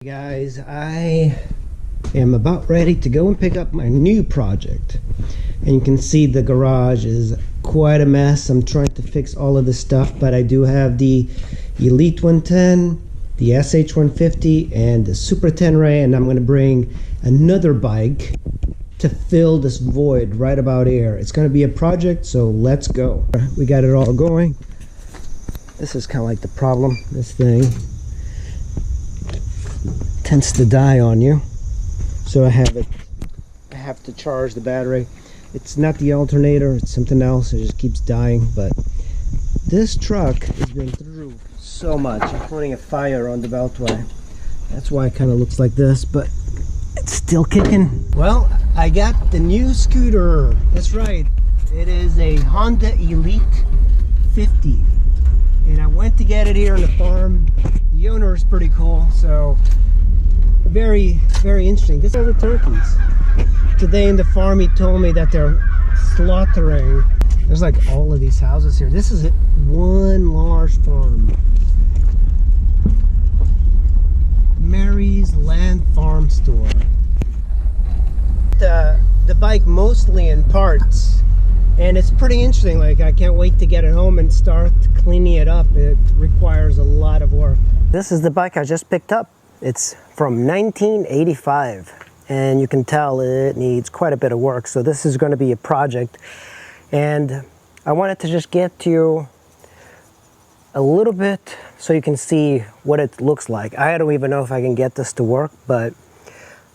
Guys, I am about ready to go and pick up my new project, and you can see the garage is quite a mess. I'm trying to fix all of this stuff, but I do have the Elite 110, the SH 150, and the Super 10 Ray, and I'm going to bring another bike to fill this void right about here. It's going to be a project, so let's go. We got it all going. This is kind of like the problem. This thing tends to die on you, so I have to charge the battery. It's not the alternator, it's something else. It just keeps dying. But this truck has been through so much, including a fire on the beltway. That's why it kind of looks like this, but it's still kicking. Well, I got the new scooter. That's right, it is a Honda Elite 50, and I went to get it here on the farm. The owner is pretty cool, so very interesting. These are the turkeys. Today in the farm he told me that they're slaughtering. There's like all of these houses here. This is one large farm. Mary's Land Farm Store. The bike mostly in parts, and it's pretty interesting. Like, I can't wait to get it home and start cleaning it up. It requires a lot of work. This is the bike I just picked up. It's from 1985, and you can tell it needs quite a bit of work. So this is going to be a project, and I wanted to just get to you a little bit so you can see what it looks like. I don't even know if I can get this to work, but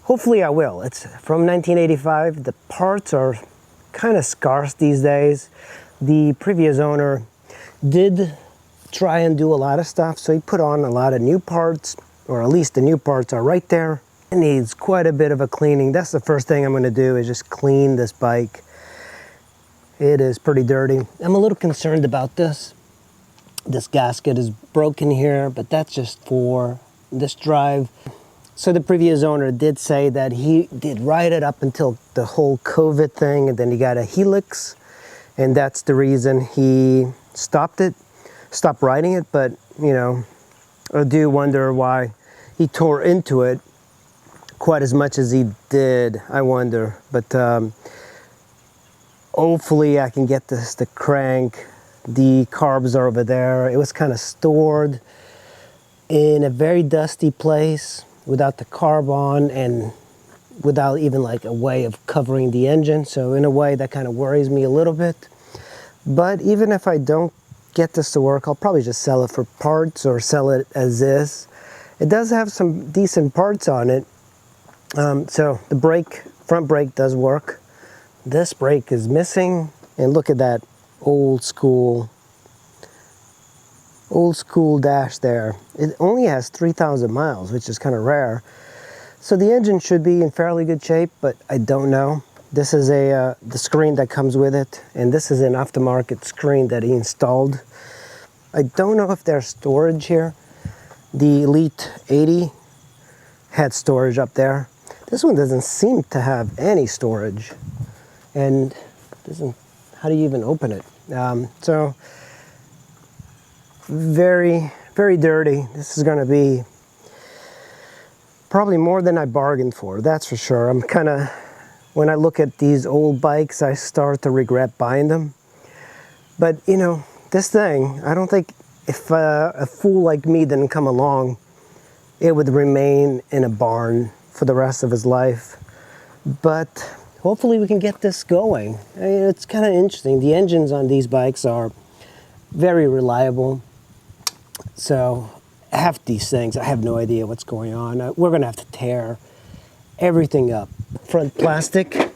hopefully I will. It's from 1985. The parts are kind of scarce these days. The previous owner did try and do a lot of stuff, so he put on a lot of new parts, or at least the new parts are right there. It needs quite a bit of a cleaning. That's the first thing I'm going to do, is just clean this bike. It is pretty dirty. I'm a little concerned about this. This gasket is broken here, but that's just for this drive. So the previous owner did say that he did ride it up until the whole COVID thing, and then he got a helix, and that's the reason he stopped riding it. But you know, I do wonder why he tore into it quite as much as he did. I wonder, but hopefully I can get this to crank. The carbs are over there. It was kind of stored in a very dusty place without the carb on, and without even like a way of covering the engine. So in a way that kind of worries me a little bit. But even if I don't get this to work, I'll probably just sell it for parts or sell it as is. It does have some decent parts on it. So the front brake does work. This brake is missing, and look at that old school dash there. It only has 3,000 miles, which is kind of rare. So the engine should be in fairly good shape, but I don't know. This is the screen that comes with it, and this is an aftermarket screen that he installed. I don't know if there's storage here. The Elite 80 had storage up there. This one doesn't seem to have any storage, and how do you even open it? So very dirty. This is going to be probably more than I bargained for, that's for sure. When I look at these old bikes, I start to regret buying them. But you know, this thing, I don't think, if a fool like me didn't come along, it would remain in a barn for the rest of his life. But hopefully we can get this going. I mean, it's kind of interesting. The engines on these bikes are very reliable. So half these things, I have no idea what's going on. We're going to have to tear everything up. Front plastic,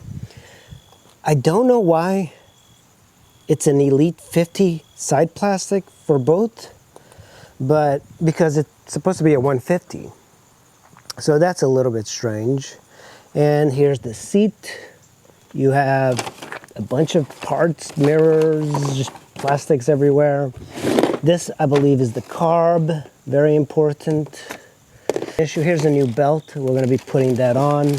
I don't know why it's an Elite 50 side plastic for both, but because it's supposed to be a 150. So that's a little bit strange. And here's the seat. You have a bunch of parts, mirrors, just plastics everywhere. This, I believe, is the carb. Very important issue. Here's a new belt. We're going to be putting that on.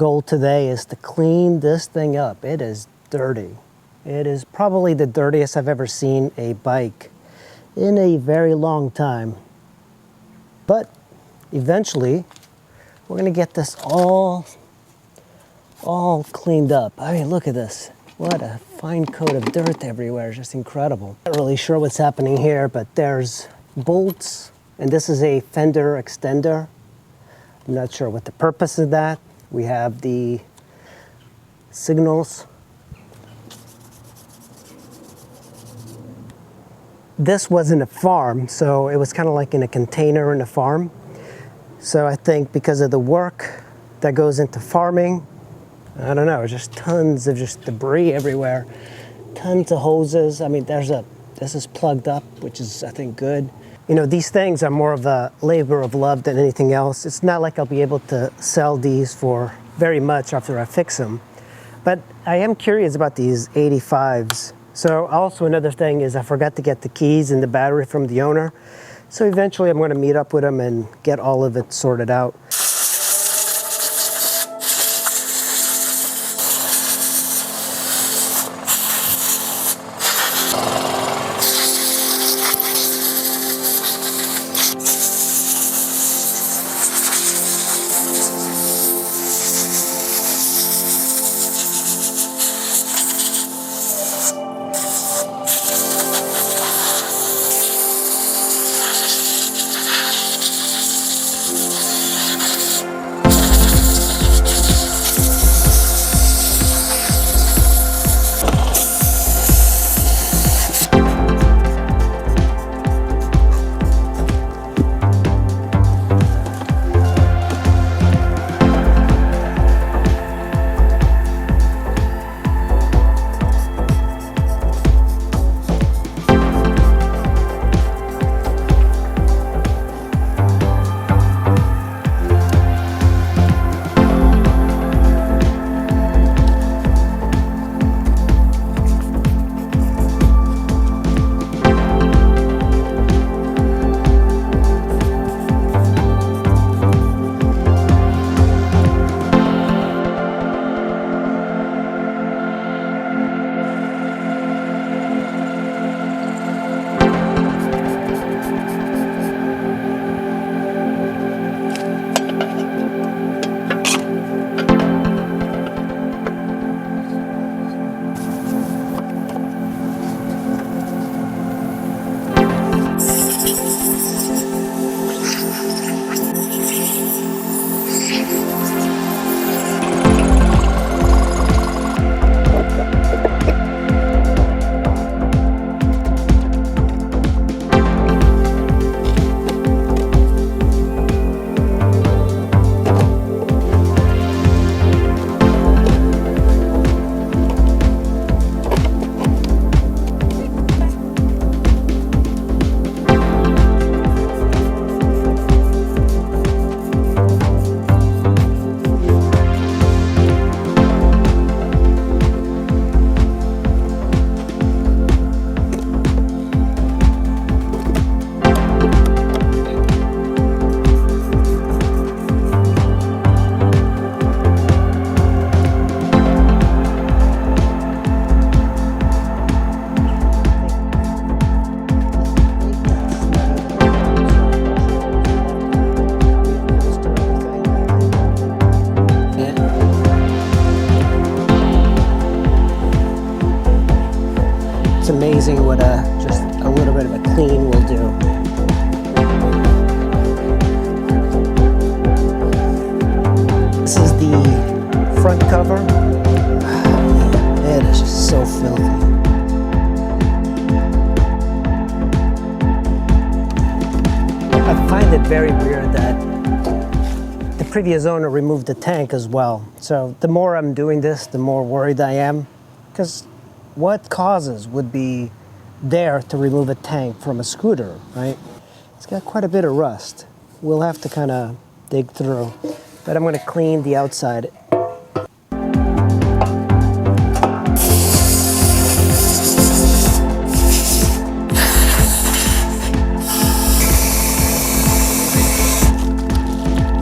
goal today is to clean this thing up. It is dirty. It is probably the dirtiest I've ever seen a bike in a very long time. But eventually, we're gonna get this all cleaned up. I mean, look at this. What a fine coat of dirt everywhere, it's just incredible. Not really sure what's happening here, but there's bolts, and this is a fender extender. I'm not sure what the purpose of that. We have the signals. This wasn't a farm, so it was kind of like in a container in a farm. So I think because of the work that goes into farming, I don't know, just tons of just debris everywhere, tons of hoses. I mean, this is plugged up, which is, I think, good. You know, these things are more of a labor of love than anything else. It's not like I'll be able to sell these for very much after I fix them. But I am curious about these 85s. So also another thing is I forgot to get the keys and the battery from the owner. So eventually I'm going to meet up with him and get all of it sorted out. Amazing what just a little bit of a clean will do. This is the front cover. It is just so filthy. I find it very weird that the previous owner removed the tank as well. So the more I'm doing this, the more worried I am, because what causes would be there to remove a tank from a scooter, right? It's got quite a bit of rust. We'll have to kind of dig through, but I'm going to clean the outside.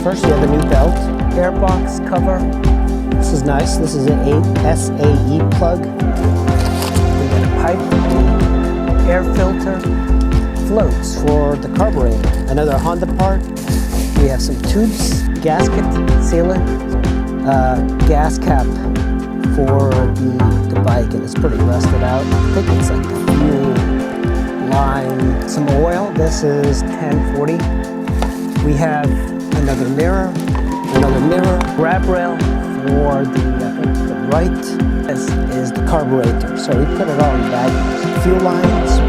First, you have a new belt, airbox cover. This is nice. This is an SAE plug. We got a pipe, air filter, floats for the carburetor. Another Honda part. We have some tubes, gasket sealant, gas cap for the bike, and it's pretty rusted out. I think it's like the fuel line, some oil. This is 1040. We have another mirror, grab rail for the right. This is the carburetor, so we put it all in bags. Fuel lines.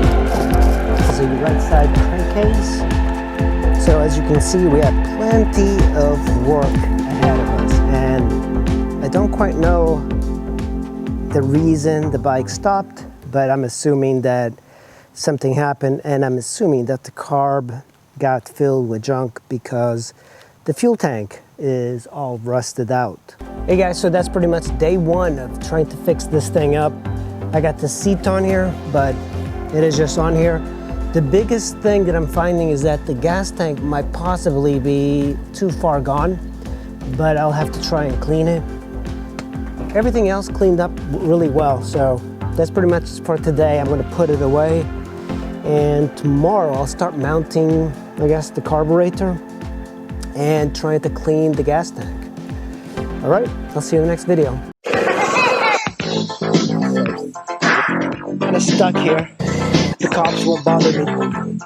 This is a right side crankcase. So as you can see, we have plenty of work ahead of us, and I don't quite know the reason the bike stopped, but I'm assuming that something happened, and I'm assuming that the carb got filled with junk because the fuel tank is all rusted out. Hey guys, so that's pretty much day one of trying to fix this thing up. I got the seat on here, but it is just on here. The biggest thing that I'm finding is that the gas tank might possibly be too far gone, but I'll have to try and clean it. Everything else cleaned up really well, so that's pretty much for today. I'm gonna put it away, and tomorrow I'll start mounting, I guess, the carburetor and trying to clean the gas tank. All right, I'll see you in the next video. Kind of stuck here. The cops won't bother me.